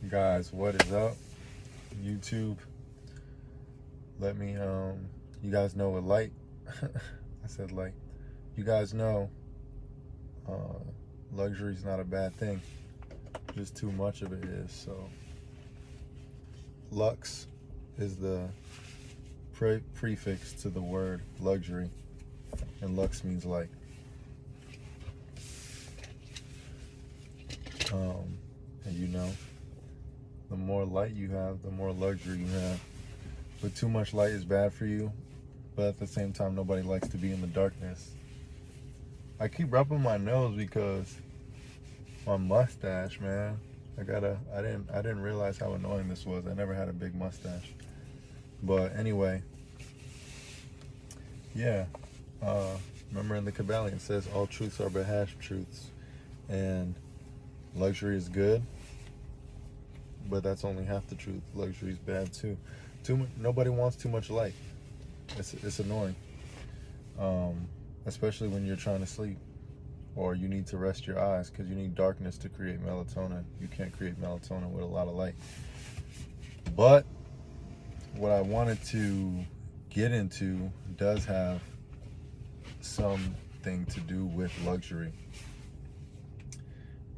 Guys, what is up? YouTube. Let me you guys know what light I said light. You guys know luxury is not a bad thing. Just too much of it is. So lux is the prefix to the word luxury, and lux means light. And you know, the more light you have, the more luxury you have. But too much light is bad for you. But at the same time, nobody likes to be in the darkness. I keep rubbing my nose because my mustache, man. I didn't realize how annoying this was. I never had a big mustache. But anyway, yeah. Remember in the Kabbalion it says all truths are but half truths, and luxury is good, but that's only half the truth. Luxury is bad too. Nobody wants too much light. It's annoying, especially when you're trying to sleep or you need to rest your eyes, because you need darkness to create melatonin. You can't create melatonin with a lot of light. But what I wanted to get into does have something to do with luxury.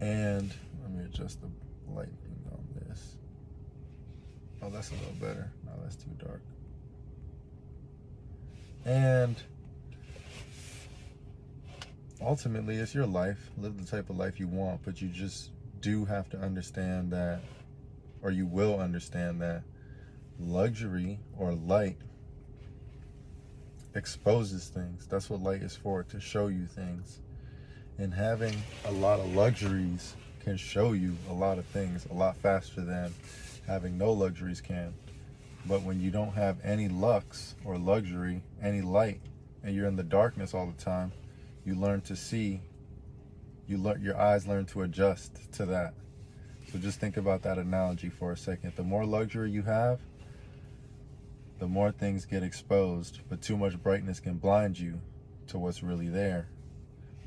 And let me adjust the lighting on this. Oh, that's a little better. No, that's too dark. And ultimately, it's your life. Live the type of life you want, but you just do have to understand that, or you will understand that luxury or light exposes things. That's what light is for, to show you things. And having a lot of luxuries can show you a lot of things a lot faster than having no luxuries can. But when you don't have any lux or luxury, any light, and you're in the darkness all the time, you learn to see, your eyes learn to adjust to that. So just think about that analogy for a second. The more luxury you have, the more things get exposed, but too much brightness can blind you to what's really there.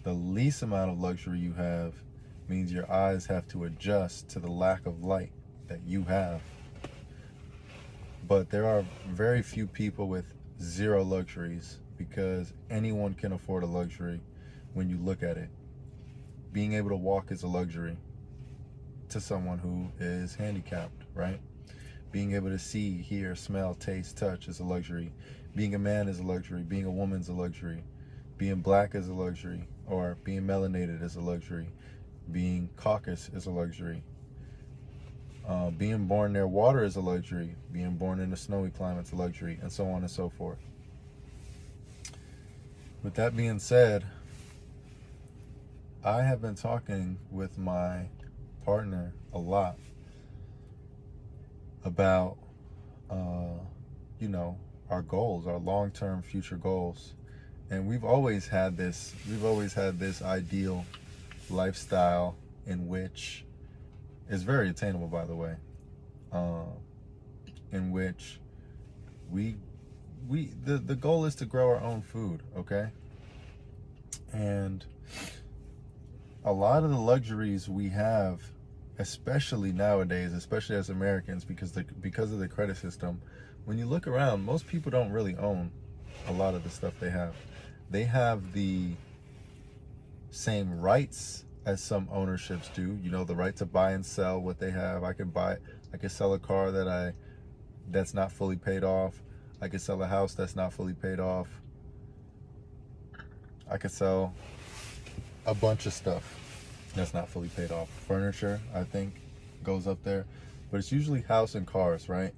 The least amount of luxury you have means your eyes have to adjust to the lack of light that you have. But there are very few people with zero luxuries, because anyone can afford a luxury when you look at it. Being able to walk is a luxury to someone who is handicapped, right? Being able to see, hear, smell, taste, touch is a luxury. Being a man is a luxury. Being a woman is a luxury. Being black is a luxury, or being melanated is a luxury. Being Caucasus is a luxury. Being born near water is a luxury. Being born in a snowy climate is a luxury, and so on and so forth. With that being said, I have been talking with my partner a lot about, our goals, our long-term future goals. And we've always had this ideal lifestyle, in which is very attainable, by the way, in which the goal is to grow our own food, okay? And a lot of the luxuries we have, especially nowadays, especially as Americans, because of the credit system, when you look around, most people don't really own a lot of the stuff they have. They have the same rights as some ownerships do. The right to buy and sell what they have. I could sell a car that's not fully paid off. I could sell a house that's not fully paid off. I could sell a bunch of stuff that's not fully paid off. Furniture, I think, goes up there. But it's usually house and cars, right?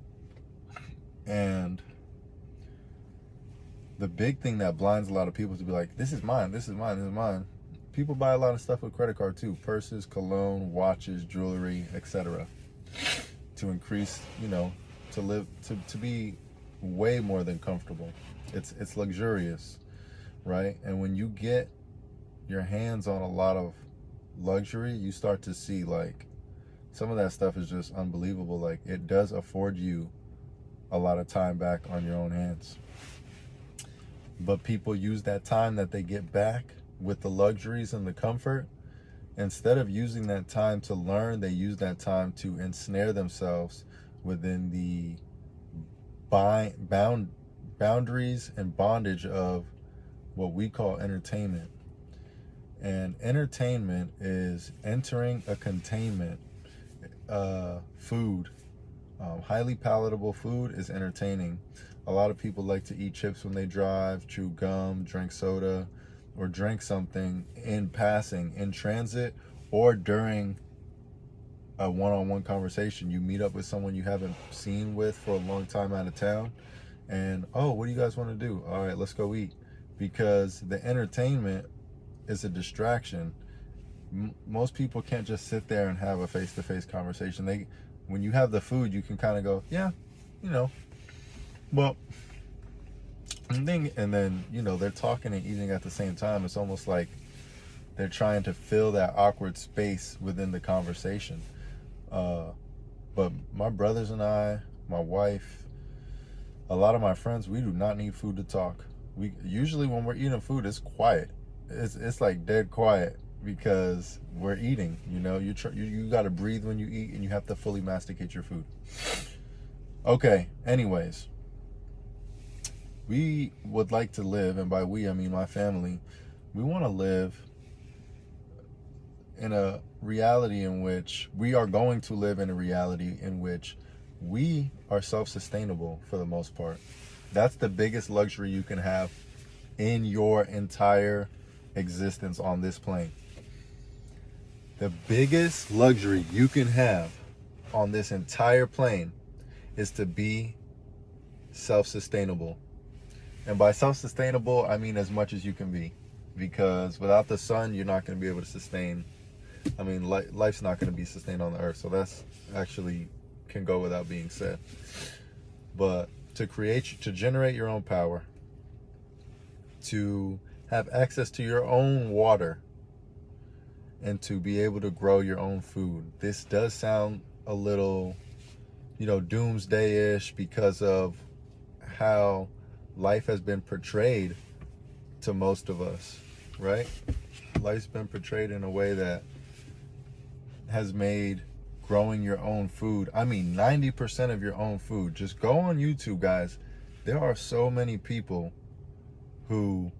And the big thing that blinds a lot of people to be like, this is mine, this is mine, this is mine. People buy a lot of stuff with credit card too. Purses, cologne, watches, jewelry, etc. To increase, to live, to be way more than comfortable. It's luxurious, right? And when you get your hands on a lot of luxury, you start to see, like, some of that stuff is just unbelievable. Like, it does afford you a lot of time back on your own hands. But people use that time that they get back with the luxuries and the comfort Instead of using that time to learn, they use that time to ensnare themselves within the boundaries and bondage of what we call entertainment. And entertainment is entering a containment. Food, highly palatable food is entertaining. A lot of people like to eat chips when they drive, chew gum, drink soda, or drink something in passing, in transit, or during a one-on-one conversation. You meet up with someone you haven't seen with for a long time out of town, and oh, what do you guys want to do? All right, let's go eat. Because the entertainment is a distraction. Most people can't just sit there and have a face-to-face conversation. When you have the food, you can kind of go, yeah, well, and then they're talking and eating at the same time. It's almost like they're trying to fill that awkward space within the conversation. But my brothers and I, my wife, a lot of my friends, we do not need food to talk. We usually, when we're eating food, it's quiet. It's like dead quiet, because we're eating. You got to breathe when you eat, and you have to fully masticate your food. Okay, anyways, we would like to live, and by we I mean my family, we want to live in a reality in which we are going to live in a reality in which we are self-sustainable for the most part. That's the biggest luxury you can have in your entire existence on this plane. The biggest luxury you can have on this entire plane is to be self-sustainable. And by self-sustainable, I mean as much as you can be. Because without the sun, you're not going to be able to sustain. Life's not going to be sustained on the earth. So that's actually can go without being said. But to generate your own power, to have access to your own water, and to be able to grow your own food. This does sound a little, doomsday-ish, because of how life has been portrayed to most of us, right? Life's been portrayed in a way that has made growing your own food, 90% of your own food. Just go on YouTube, guys. There are so many people who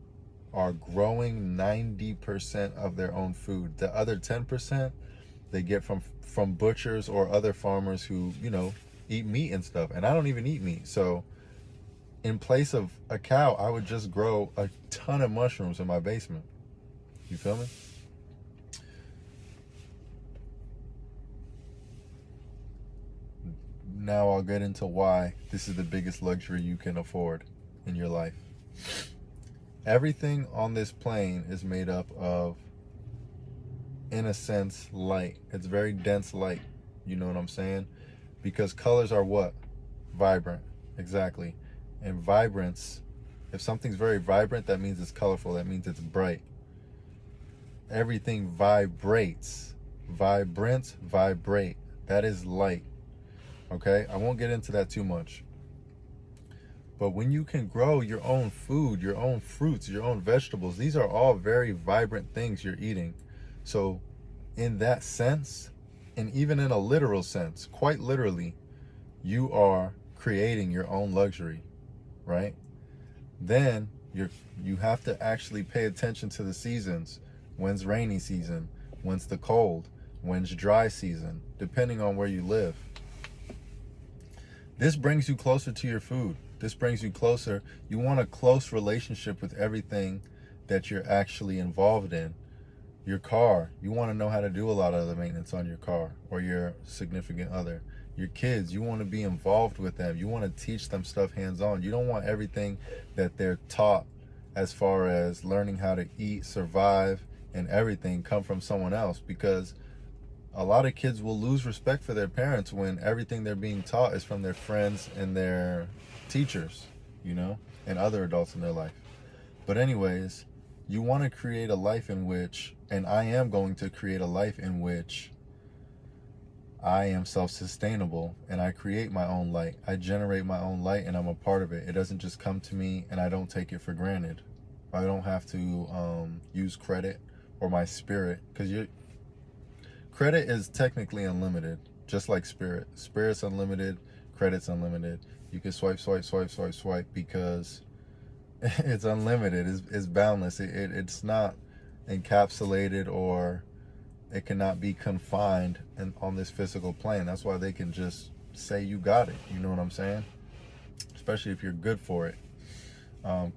are growing 90% of their own food. The other 10% they get from butchers or other farmers who, eat meat and stuff. And I don't even eat meat. So in place of a cow, I would just grow a ton of mushrooms in my basement. You feel me? Now I'll get into why this is the biggest luxury you can afford in your life. Everything on this plane is made up of, in a sense, light. It's very dense light. You know what I'm saying? Because colors are what? Vibrant. Exactly. And vibrance, if something's very vibrant, that means it's colorful. That means it's bright. Everything vibrates. Vibrant, vibrate. That is light. Okay? I won't get into that too much. But when you can grow your own food, your own fruits, your own vegetables, these are all very vibrant things you're eating. So in that sense, and even in a literal sense, quite literally, you are creating your own luxury, right? Then you have to actually pay attention to the seasons. When's rainy season? When's the cold? When's dry season? Depending on where you live. This brings you closer to your food. This brings you closer. You want a close relationship with everything that you're actually involved in. Your car, you want to know how to do a lot of the maintenance on your car or your significant other. Your kids, you want to be involved with them. You want to teach them stuff hands-on. You don't want everything that they're taught as far as learning how to eat, survive, and everything come from someone else, because a lot of kids will lose respect for their parents when everything they're being taught is from their friends and their teachers, and other adults in their life. But anyways, you want to create a life in which, and I am going to create a life in which I am self-sustainable and I create my own light. I generate my own light and I'm a part of it. It doesn't just come to me and I don't take it for granted. I don't have to use credit or my spirit, because credit is technically unlimited, just like spirit. Spirit's unlimited, credit's unlimited. You can swipe, swipe, swipe, swipe, swipe because it's unlimited. It's boundless. It's not encapsulated, or it cannot be confined on this physical plane. That's why they can just say you got it. You know what I'm saying? Especially if you're good for it.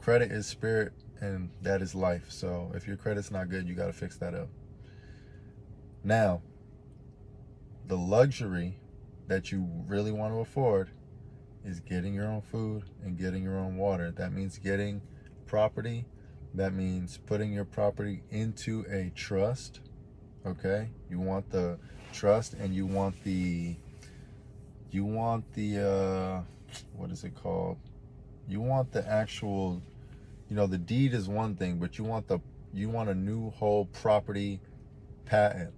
Credit is spirit, and that is life. So if your credit's not good, you got to fix that up. Now, the luxury that you really want to afford is getting your own food and getting your own water. That means getting property. That means putting your property into a trust. Okay? You want the trust, and you want the what is it called? You want the actual, the deed is one thing, but you want a new whole property patent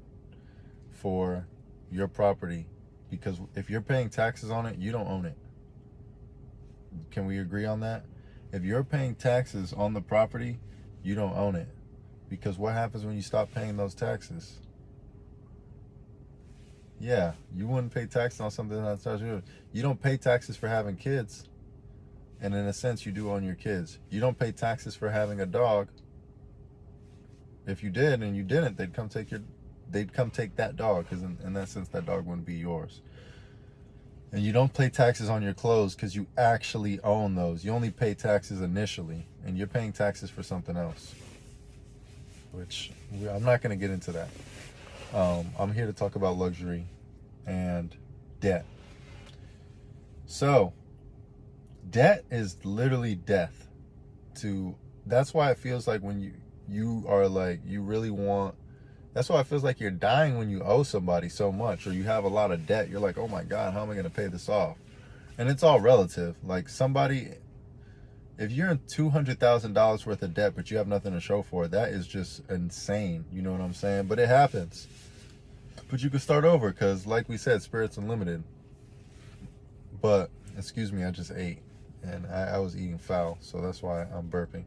for your property, because if you're paying taxes on it, you don't own it. Can we agree on that? If you're paying taxes on the property, you don't own it. Because what happens when you stop paying those taxes? Yeah, you wouldn't pay taxes on something that's not yours. You don't pay taxes for having kids. And in a sense, you do own your kids. You don't pay taxes for having a dog. If you did and you didn't, they'd come take that dog, because in that sense, that dog wouldn't be yours. And you don't pay taxes on your clothes because you actually own those. You only pay taxes initially, and you're paying taxes for something else, which I'm not going to get into that. I'm here to talk about luxury and debt. So, debt is literally death. That's why it feels like when you are like, you really want, that's why it feels like you're dying when you owe somebody so much, or you have a lot of debt. You're like, oh my God, how am I going to pay this off? And it's all relative. Like if you're in $200,000 worth of debt, but you have nothing to show for it, that is just insane. You know what I'm saying? But it happens. But you can start over, because like we said, spirit's unlimited. But, excuse me, I just ate. And I was eating foul, so that's why I'm burping.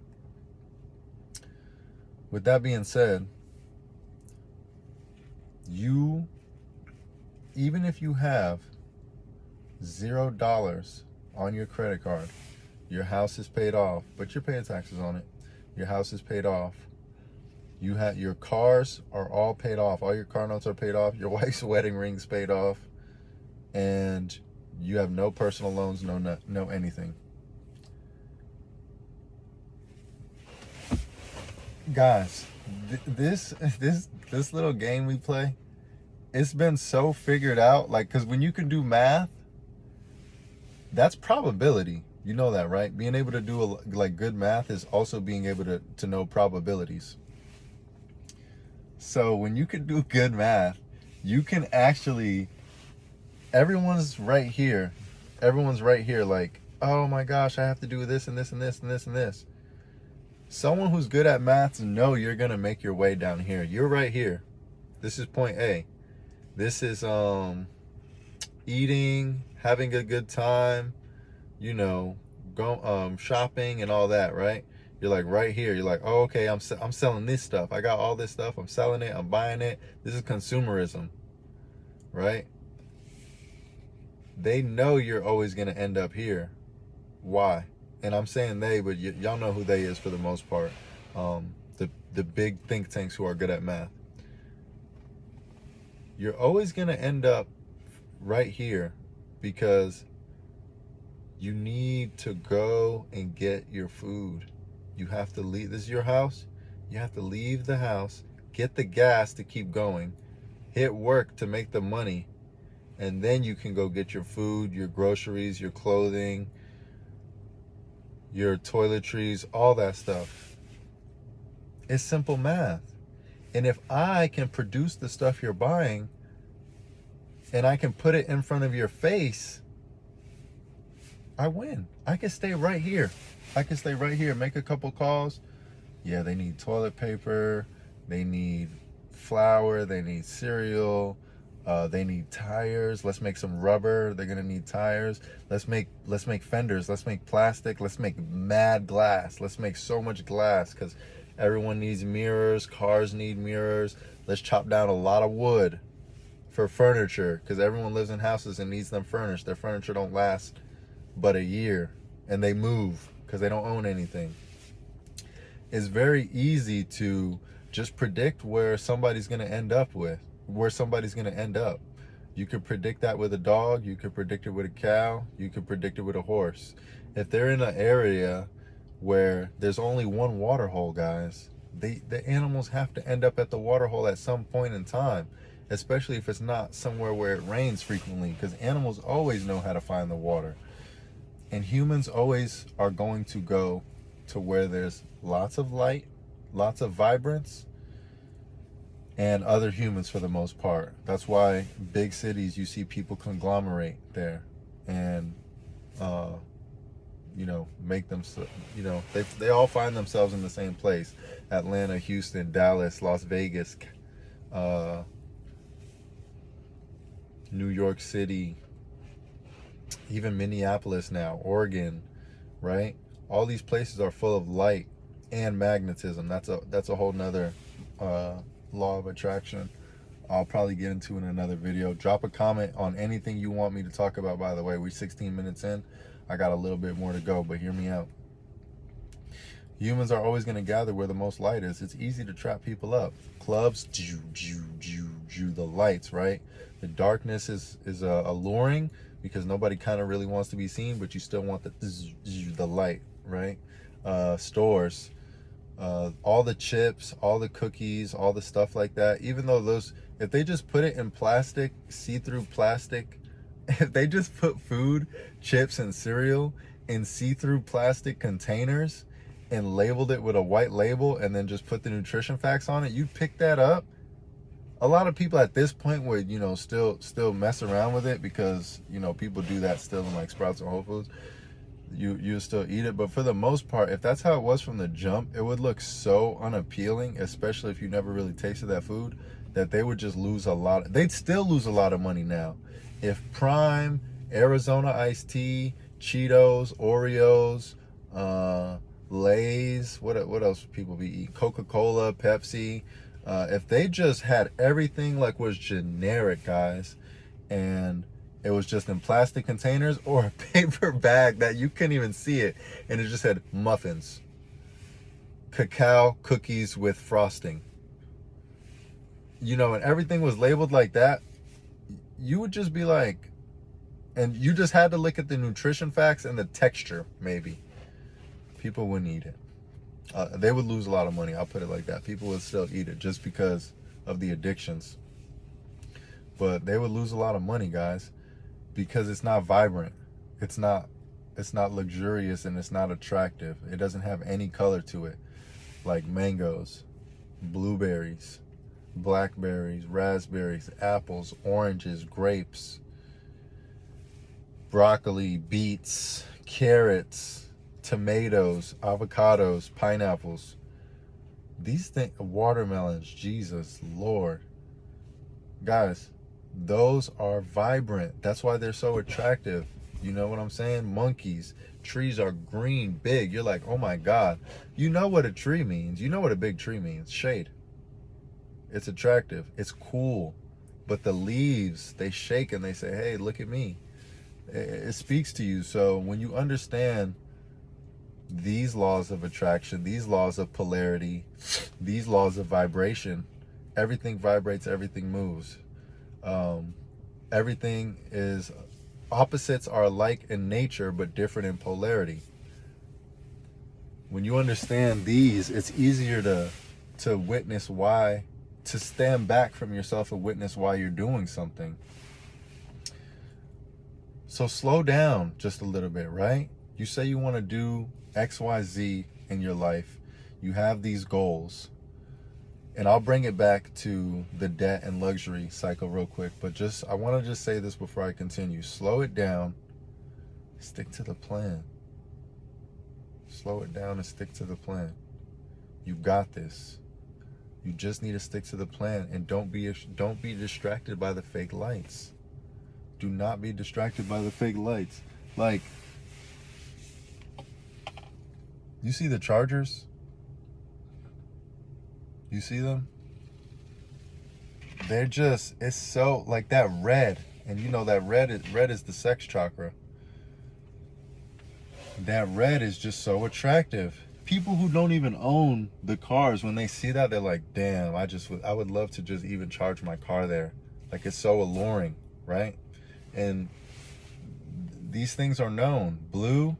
With that being said, even if you have $0 on your credit card, your house is paid off, but you're paying taxes on it. Your house is paid off. Your cars are all paid off. All your car notes are paid off. Your wife's wedding ring's paid off, and you have no personal loans, no anything. Guys, this little game we play, it's been so figured out. Like, because when you can do math, that's probability. You know that, right? Being able to do good math is also being able to know probabilities. So when you can do good math, you can actually, everyone's right here. Like, oh my gosh, I have to do this and this and this and this and this. Someone who's good at maths know you're going to make your way down here. You're right here. This is point A. This is eating, having a good time, go shopping and all that, right? You're like right here. You're like, oh, okay, I'm selling this stuff. I got all this stuff. I'm selling it. I'm buying it. This is consumerism, right? They know you're always going to end up here. Why? And I'm saying they, but y'all know who they is for the most part. The big think tanks who are good at math. You're always going to end up right here because you need to go and get your food. You have to leave. This is your house. You have to leave the house, get the gas to keep going, hit work to make the money, and then you can go get your food, your groceries, your clothing, your toiletries, all that stuff. It's simple math. And if I can produce the stuff you're buying and I can put it in front of your face, I win. I can stay right here. Make a couple calls. Yeah, they need toilet paper. They need flour. They need cereal. They need tires. Let's make some rubber. They're gonna need tires. Let's make fenders. Let's make plastic. Let's make mad glass. Let's make so much glass because everyone needs mirrors. Cars need mirrors. Let's chop down a lot of wood. for furniture, because everyone lives in houses and needs them furnished. Their furniture don't last but a year, and they move because they don't own anything. It's very easy to just predict where somebody's going to end up. You could predict that with a dog. You could predict it with a cow. You could predict it with a horse. If they're in an area where there's only one water hole, guys, the animals have to end up at the water hole at some point in time, especially if it's not somewhere where it rains frequently, because animals always know how to find the water. And humans always are going to go to where there's lots of light, lots of vibrance, and other humans for the most part. That's why big cities, you see people conglomerate there and, make them, they all find themselves in the same place. Atlanta, Houston, Dallas, Las Vegas, New York City, even Minneapolis now, Oregon, right? All these places are full of light and magnetism. That's a whole nother law of attraction I'll probably get into in another video. Drop a comment on anything you want me to talk about. By the way, we're 16 minutes in. I got a little bit more to go, but hear me out. Humans are always going to gather where the most light is. It's easy to trap people up. Clubs, the lights, right? The darkness is alluring because nobody kind of really wants to be seen, but you still want the light, right? Stores, all the chips, all the cookies, all the stuff like that. Even though if they just put it in plastic, see-through plastic, if they just put food, chips, and cereal in see-through plastic containers and labeled it with a white label and then just put the nutrition facts on it, you'd pick that up. A lot of people at this point would, still mess around with it because, people do that still in like Sprouts and Whole Foods. You still eat it, but for the most part, if that's how it was from the jump, it would look so unappealing, especially if you never really tasted that food, that they would just lose they'd still lose a lot of money now. If Prime, Arizona iced tea, Cheetos, Oreos, Lay's, what else would people be eating? Coca-Cola, Pepsi. If they just had everything like was generic, guys, and it was just in plastic containers or a paper bag that you couldn't even see it, and it just had muffins, cacao cookies with frosting, and everything was labeled like that, you would just be like, and you just had to look at the nutrition facts and the texture, maybe. People wouldn't eat it. They would lose a lot of money, I'll put it like that. People would still eat it just because of the addictions. But they would lose a lot of money, guys, because it's not vibrant. It's not luxurious, and it's not attractive. It doesn't have any color to it. Like mangoes, blueberries, blackberries, raspberries, apples, oranges, grapes, broccoli, beets, carrots, tomatoes, avocados, pineapples. These things, watermelons, Jesus Lord. Guys, those are vibrant. That's why they're so attractive. You know what I'm saying? Monkeys. Trees are green, big. You're like, oh my God. You know what a tree means. You know what a big tree means. Shade. It's attractive. It's cool. But the leaves, they shake and they say, hey, look at me. It speaks to you. So when you understand these laws of attraction, these laws of polarity, these laws of vibration, everything vibrates, everything moves. Everything is, opposites are alike in nature but different in polarity. When you understand these, it's easier to witness why, to stand back from yourself and witness why you're doing something. So slow down just a little bit, right? You say you want to do XYZ in your life. You have these goals. And I'll bring it back to the debt and luxury cycle real quick. But I want to just say this before I continue. Slow it down. Stick to the plan. Slow it down and stick to the plan. You got this. You just need to stick to the plan. And don't be distracted by the fake lights. Do not be distracted by the fake lights. Like, you see the Chargers? You see them? they're just, it's so like that red, and you know that red is the sex chakra. That red is just so attractive. People who don't even own the cars, when they see that, they're like, damn, I would love to just even charge my car there. Like, it's so alluring, right? And these things are known. Blue,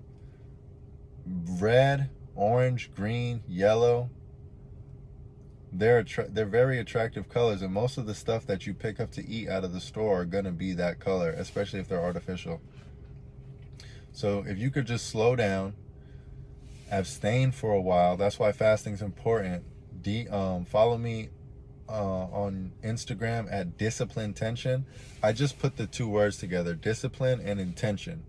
red, orange, green, yellow. They're very attractive colors, and most of the stuff that you pick up to eat out of the store are gonna be that color, especially if they're artificial. So if you could just slow down, abstain for a while. That's why fasting's important. Follow me on Instagram at Discipline Tension. I just put the two words together, discipline and intention.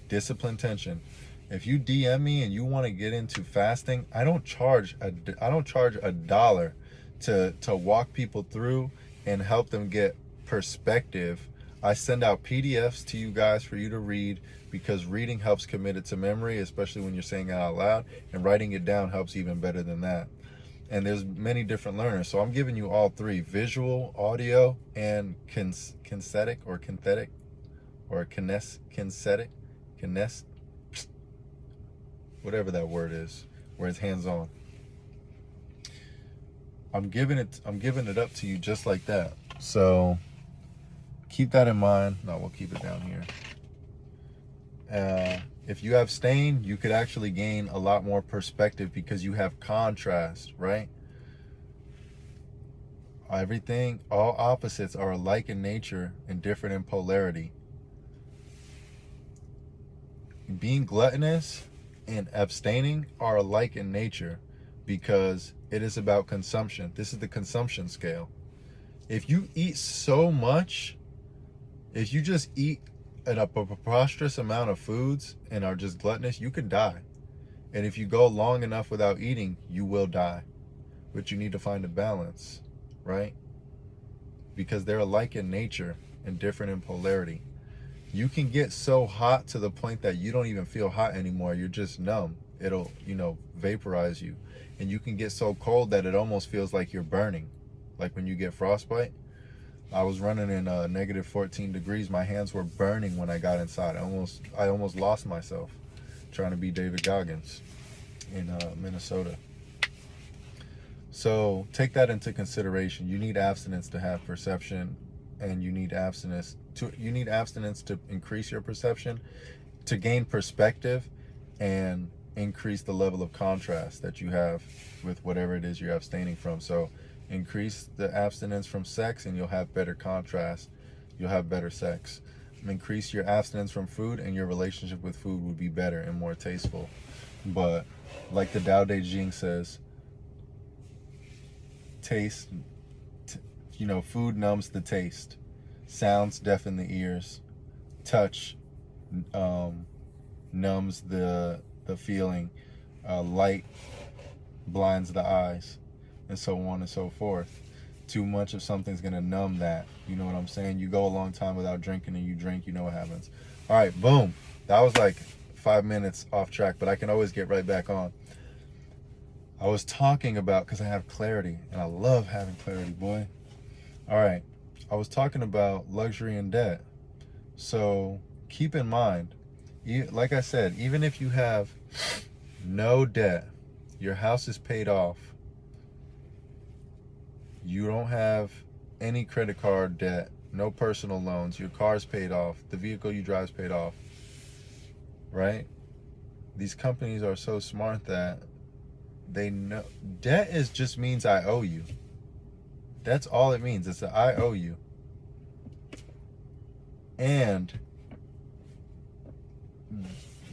Discipline Tension. If you DM me and you want to get into fasting, I don't charge a dollar to walk people through and help them get perspective. I send out PDFs to you guys for you to read, because reading helps commit it to memory, especially when you're saying it out loud, and writing it down helps even better than that. And there's many different learners, so I'm giving you all three: visual, audio, and kinesthetic, whatever that word is, where it's hands-on. I'm giving it up to you just like that. So keep that in mind. No, we'll keep it down here. If you abstain, you could actually gain a lot more perspective because you have contrast, right? All opposites are alike in nature and different in polarity. Being gluttonous and abstaining are alike in nature because it is about consumption. This is the consumption scale. If you eat so much, if you just eat a preposterous amount of foods and are just gluttonous, you can die. And if you go long enough without eating, you will die. But you need to find a balance, right? Because they're alike in nature and different in polarity. You can get so hot to the point that you don't even feel hot anymore. You're just numb. It'll, vaporize you. And you can get so cold that it almost feels like you're burning. Like when you get frostbite. I was running in negative 14 degrees. My hands were burning when I got inside. I almost lost myself trying to be David Goggins in Minnesota. So take that into consideration. You need abstinence to have perception, and you need abstinence to increase your perception, to gain perspective, and increase the level of contrast that you have with whatever it is you're abstaining from. So increase the abstinence from sex and you'll have better contrast. You'll have better sex. Increase your abstinence from food and your relationship with food would be better and more tasteful. But like the Tao Te Ching says, food numbs the taste. Sounds deafen the ears. Touch numbs the feeling. Light blinds the eyes. And so on and so forth. Too much of something's gonna numb that. You know what I'm saying? You go a long time without drinking and you drink, you know what happens. All right, boom. That was like 5 minutes off track, but I can always get right back on. I was talking about, because I have clarity, and I love having clarity, boy. All right, I was talking about luxury and debt. So keep in mind, like I said, even if you have no debt, your house is paid off, you don't have any credit card debt, no personal loans, your car's paid off, the vehicle you drive is paid off, right? These companies are so smart that they know debt just means I owe you. That's all it means. It's that I owe you. And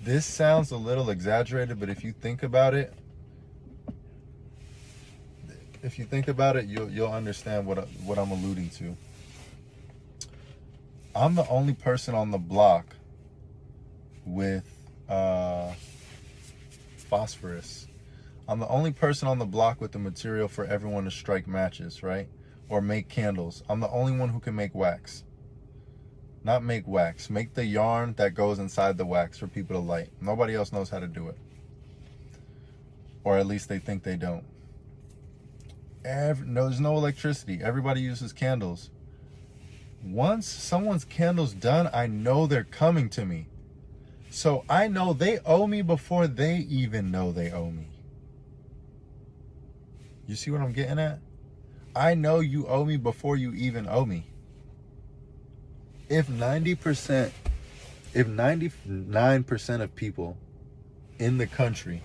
this sounds a little exaggerated, but if you think about it, you'll understand what I'm alluding to. I'm the only person on the block with phosphorus. I'm the only person on the block with the material for everyone to strike matches, right? Or make candles. I'm the only one who can make wax. Not make wax. Make the yarn that goes inside the wax for people to light. Nobody else knows how to do it. Or at least they think they don't. No, there's no electricity. Everybody uses candles. Once someone's candle's done, I know they're coming to me. So I know they owe me before they even know they owe me. You see what I'm getting at? I know you owe me before you even owe me. If 99% of people in the country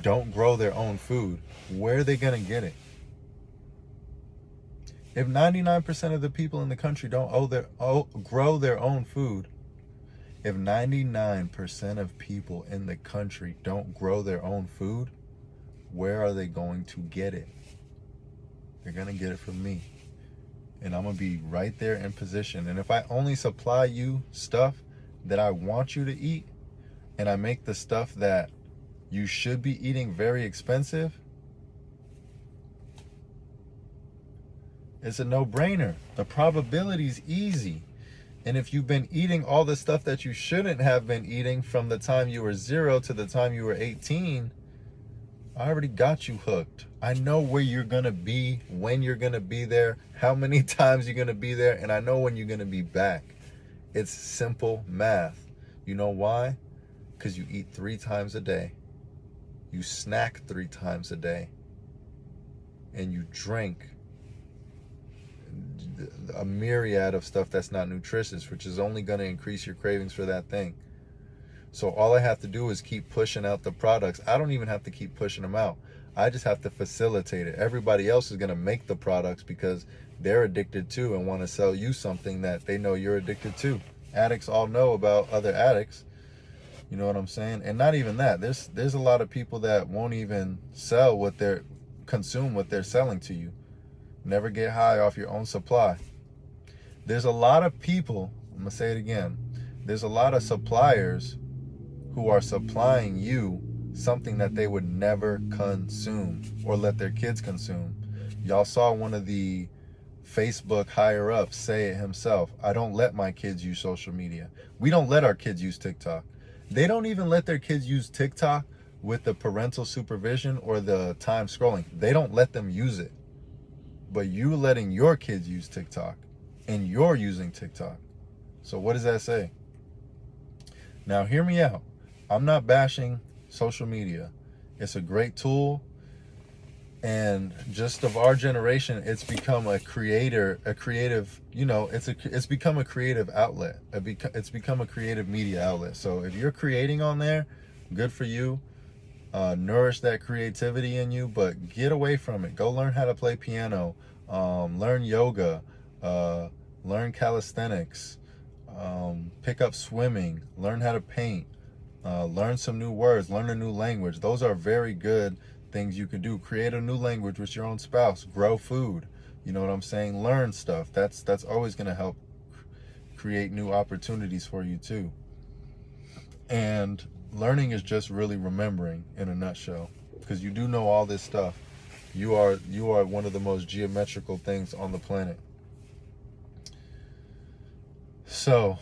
don't grow their own food, where are they going to get it? If 99% of the people in the country don't grow their own food, if 99% of people in the country don't grow their own food, where are they going to get it? They're going to get it from me. And I'm going to be right there in position. And if I only supply you stuff that I want you to eat, and I make the stuff that you should be eating very expensive, it's a no-brainer. The probability's easy. And if you've been eating all the stuff that you shouldn't have been eating from the time you were 0 to the time you were 18, I already got you hooked. I know where you're going to be, when you're going to be there, how many times you're going to be there, and I know when you're going to be back. It's simple math. You know why? Because you eat 3 times a day. You snack 3 times a day. And you drink a myriad of stuff that's not nutritious, which is only going to increase your cravings for that thing. So all I have to do is keep pushing out the products. I don't even have to keep pushing them out. I just have to facilitate it. Everybody else is going to make the products because they're addicted to and want to sell you something that they know you're addicted to. Addicts all know about other addicts. You know what I'm saying? And not even that. There's a lot of people that won't even sell consume what they're selling to you. Never get high off your own supply. There's a lot of people, I'm going to say it again, there's a lot of suppliers who are supplying you something that they would never consume or let their kids consume. Y'all saw one of the Facebook higher ups say it himself. I don't let my kids use social media. We don't let our kids use TikTok. They don't even let their kids use TikTok with the parental supervision or the time scrolling. They don't let them use it. But you letting your kids use TikTok and you're using TikTok. So what does that say? Now hear me out. I'm not bashing social media. It's a great tool. And just of our generation, it's become it's become a creative outlet. It's become a creative media outlet. So if you're creating on there, good for you. Nourish that creativity in you, but get away from it. Go learn how to play piano, learn yoga, learn calisthenics, pick up swimming, learn how to paint, learn some new words, learn a new language. Those are very good things you can do. Create a new language with your own spouse, grow food. You know what I'm saying? Learn stuff. That's always going to help create new opportunities for you too. And learning is just really remembering in a nutshell, because you do know all this stuff. You are one of the most geometrical things on the planet. So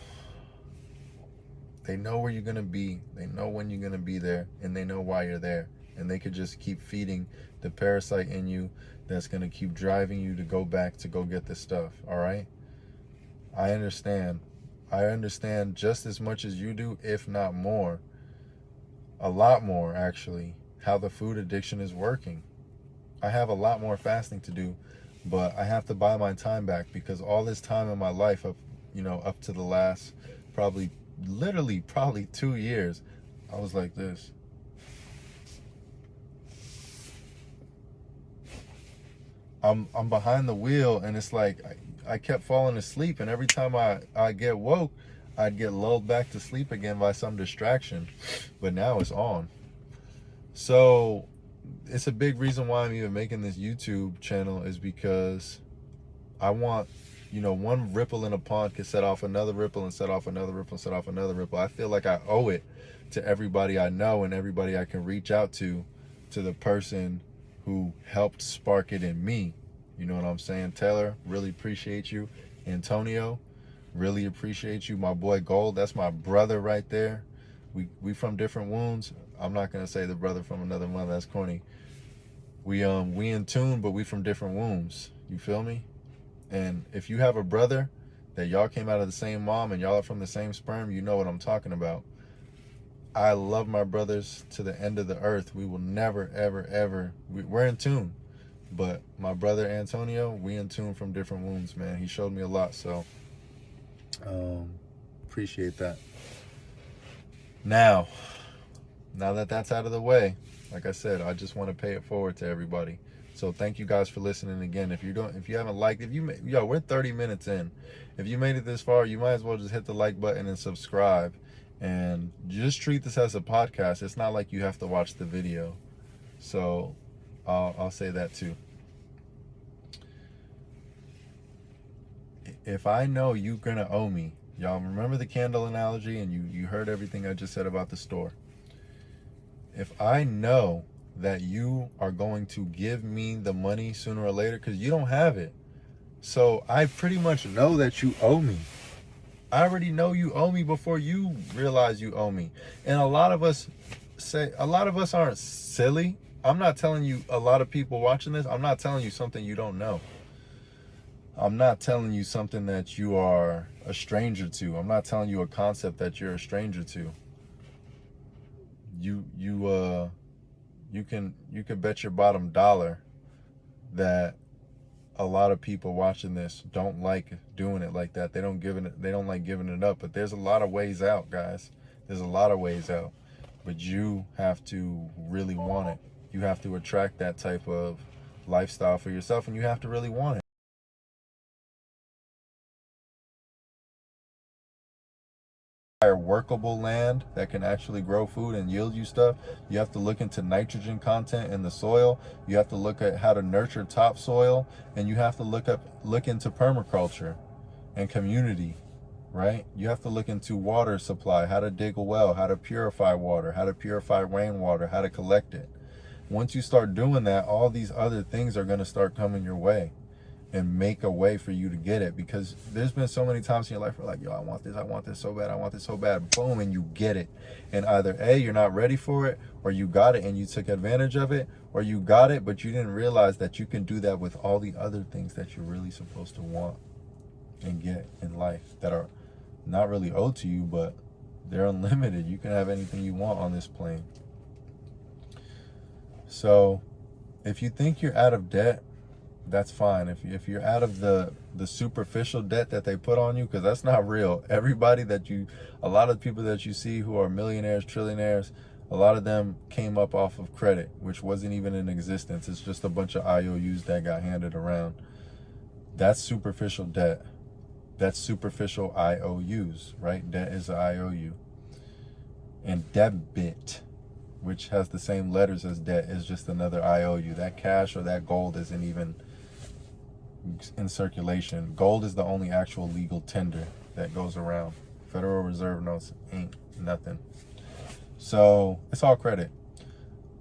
they know where you're going to be. They know when you're going to be there, and they know why you're there. And they could just keep feeding the parasite in you that's going to keep driving you to go back to go get this stuff. All right? I understand. I understand just as much as you do, if not more. A lot more, actually, how the food addiction is working. I have a lot more fasting to do, but I have to buy my time back, because all this time in my life, up to the last probably 2 years, I was like this. I'm behind the wheel, and it's like I kept falling asleep, and every time I get woke, I'd get lulled back to sleep again by some distraction. But now it's on. So it's a big reason why I'm even making this YouTube channel, is because I want, one ripple in a pond can set off another ripple and set off another ripple and set off another ripple. I feel like I owe it to everybody I know and everybody I can reach out to the person who helped spark it in me. You know what I'm saying? Taylor, really appreciate you. Antonio, really appreciate you. My boy Gold, that's my brother right there. We from different wounds. I'm not going to say the brother from another mother. That's corny. We in tune, but we from different wombs. You feel me? And if you have a brother that y'all came out of the same mom and y'all are from the same sperm, you know what I'm talking about. I love my brothers to the end of the earth. We will never, ever, ever. We're in tune. But my brother Antonio, we in tune from different wombs, man. He showed me a lot, so appreciate that. Now that that's out of the way, like I said, I just want to pay it forward to everybody. So thank you guys for listening again. If you haven't liked, we're 30 minutes in. If you made it this far, you might as well just hit the like button and subscribe. And just treat this as a podcast. It's not like you have to watch the video. So I'll say that too. If I know you're gonna owe me, y'all remember the candle analogy, and you heard everything I just said about the store. If I know that you are going to give me the money sooner or later, because you don't have it, so I pretty much know that you owe me. I already know you owe me before you realize you owe me. And a lot of us aren't silly. I'm not telling you, a lot of people watching this, I'm not telling you something you don't know. I'm not telling you something that you are a stranger to. I'm not telling you a concept that you're a stranger to. You can bet your bottom dollar that a lot of people watching this don't like doing it like that. They don't like giving it up. But there's a lot of ways out, guys. There's a lot of ways out. But you have to really want it. You have to attract that type of lifestyle for yourself, and you have to really want it. Workable land that can actually grow food and yield you stuff. You have to look into nitrogen content in the soil. You have to look at how to nurture topsoil, and you have to look into permaculture and community, right? You have to look into water supply, how to dig a well, how to purify water, how to purify rainwater, how to collect it. Once you start doing that, all these other things are going to start coming your way and make a way for you to get it. Because there's been so many times in your life where like, yo, I want this so bad, boom, and you get it. And either A, you're not ready for it, or you got it and you took advantage of it, or you got it but you didn't realize that you can do that with all the other things that you're really supposed to want and get in life that are not really owed to you, but they're unlimited. You can have anything you want on this plane. So if you think you're out of debt, that's fine. If you're out of the superficial debt that they put on you, because that's not real. A lot of people that you see who are millionaires, trillionaires, a lot of them came up off of credit, which wasn't even in existence. It's just a bunch of IOUs that got handed around. That's superficial debt. That's superficial IOUs, right? Debt is an IOU. And debit, which has the same letters as debt, is just another IOU. That cash or that gold isn't even in circulation. Gold is the only actual legal tender that goes around. Federal Reserve notes ain't nothing. So it's all credit.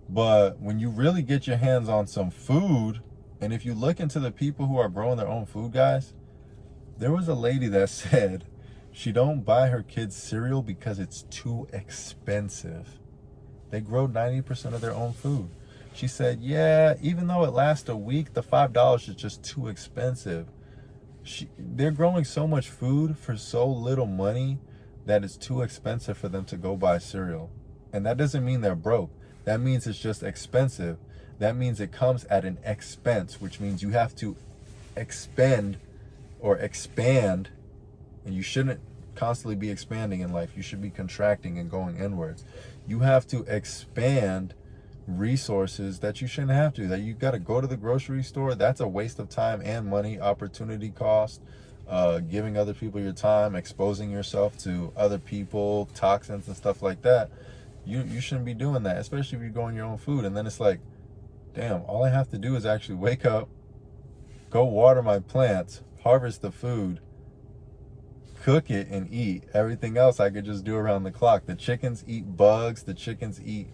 But when you really get your hands on some food, and if you look into the people who are growing their own food, guys, there was a lady that said she don't buy her kids cereal because it's too expensive. They grow 90% of their own food. She said, yeah, even though it lasts a week, the $5 is just too expensive. They're growing so much food for so little money that it's too expensive for them to go buy cereal. And that doesn't mean they're broke. That means it's just expensive. That means it comes at an expense, which means you have to expend or expand. And you shouldn't constantly be expanding in life. You should be contracting and going inwards. You have to expand resources that you shouldn't have to. That you got to go to the grocery store. That's a waste of time and money, opportunity cost, giving other people your time, exposing yourself to other people, toxins and stuff like that. You shouldn't be doing that, especially if you're growing your own food. And then it's like, damn, all I have to do is actually wake up, go water my plants, harvest the food, cook it and eat. Everything else I could just do around the clock. The chickens eat bugs. The chickens eat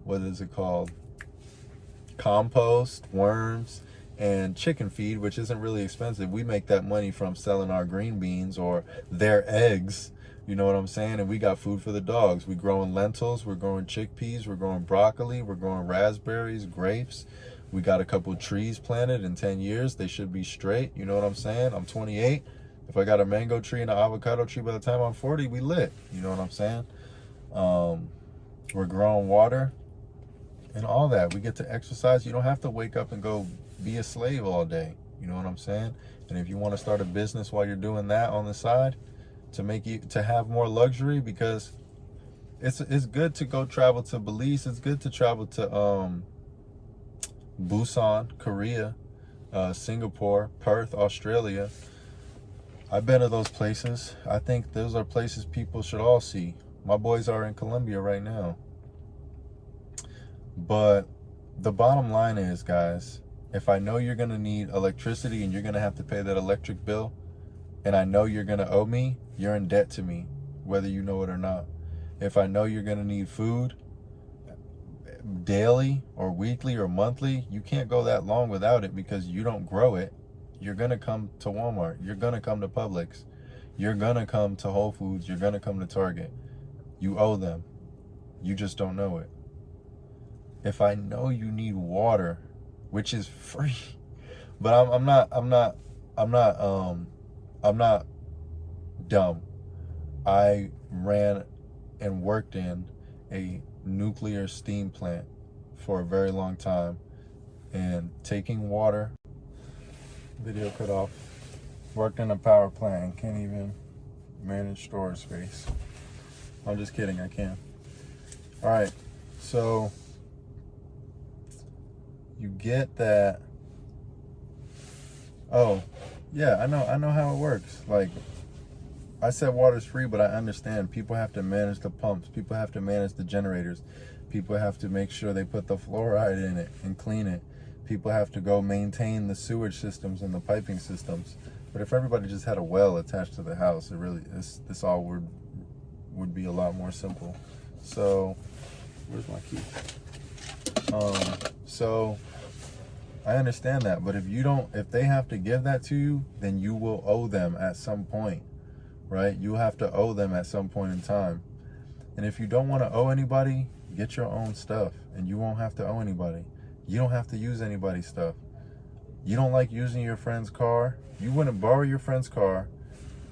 what is it called? Compost, worms, and chicken feed, which isn't really expensive. We make that money from selling our green beans or their eggs. You know what I'm saying? And we got food for the dogs. We're growing lentils, we're growing chickpeas, we're growing broccoli, we're growing raspberries, grapes. We got a couple trees planted in 10 years. They should be straight. You know what I'm saying? I'm 28. If I got a mango tree and an avocado tree by the time I'm 40, we lit. You know what I'm saying? We're growing water and all that. We get to exercise. You don't have to wake up and go be a slave all day. You know what I'm saying? And if you want to start a business while you're doing that on the side, to have more luxury, because it's good to go travel to Belize. It's good to travel to Busan, Korea, Singapore, Perth, Australia. I've been to those places. I think those are places people should all see. My boys are in Colombia right now. But the bottom line is, guys, if I know you're gonna need electricity and you're gonna have to pay that electric bill, and I know you're gonna owe me, you're in debt to me, whether you know it or not. If I know you're gonna need food daily or weekly or monthly, you can't go that long without it because you don't grow it. You're gonna come to Walmart, you're gonna come to Publix, you're gonna come to Whole Foods, you're gonna come to Target. You owe them. You just don't know it. If I know you need water, which is free, but I'm not dumb. I ran and worked in a nuclear steam plant for a very long time, and taking water, video cut off, worked in a power plant and can't even manage storage space. I'm just kidding, I can. All right, so you get that. Oh, yeah, I know how it works. Like, I said water's free, but I understand people have to manage the pumps. People have to manage the generators. People have to make sure they put the fluoride in it and clean it. People have to go maintain the sewage systems and the piping systems. But if everybody just had a well attached to the house, it really, this all would be a lot more simple. So, where's my key? So I understand that, but if they have to give that to you, then you will owe them at some point, right? You have to owe them at some point in time. And if you don't want to owe anybody, get your own stuff and you won't have to owe anybody. You don't have to use anybody's stuff. You don't like using your friend's car. You wouldn't borrow your friend's car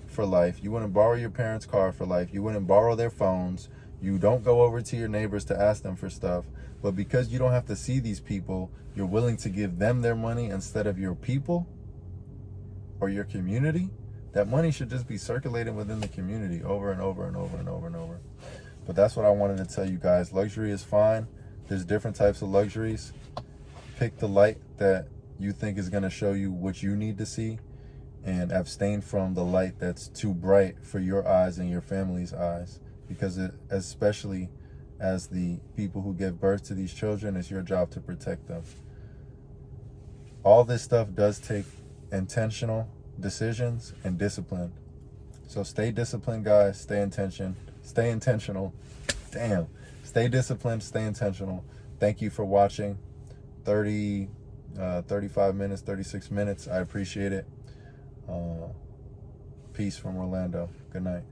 for life. You wouldn't borrow your parents' car for life. You wouldn't borrow their phones. You don't go over to your neighbors to ask them for stuff. But because you don't have to see these people, you're willing to give them their money instead of your people or your community. That money should just be circulating within the community over and over and over and over and over. But that's what I wanted to tell you guys. Luxury is fine. There's different types of luxuries. Pick the light that you think is going to show you what you need to see, and abstain from the light that's too bright for your eyes and your family's eyes, because especially as the people who give birth to these children, it's your job to protect them. All this stuff does take intentional decisions and discipline. So stay disciplined, guys. Stay intentional. Damn. Stay disciplined, stay intentional. Thank you for watching. 35 minutes, 36 minutes. I appreciate it. Peace from Orlando. Good night.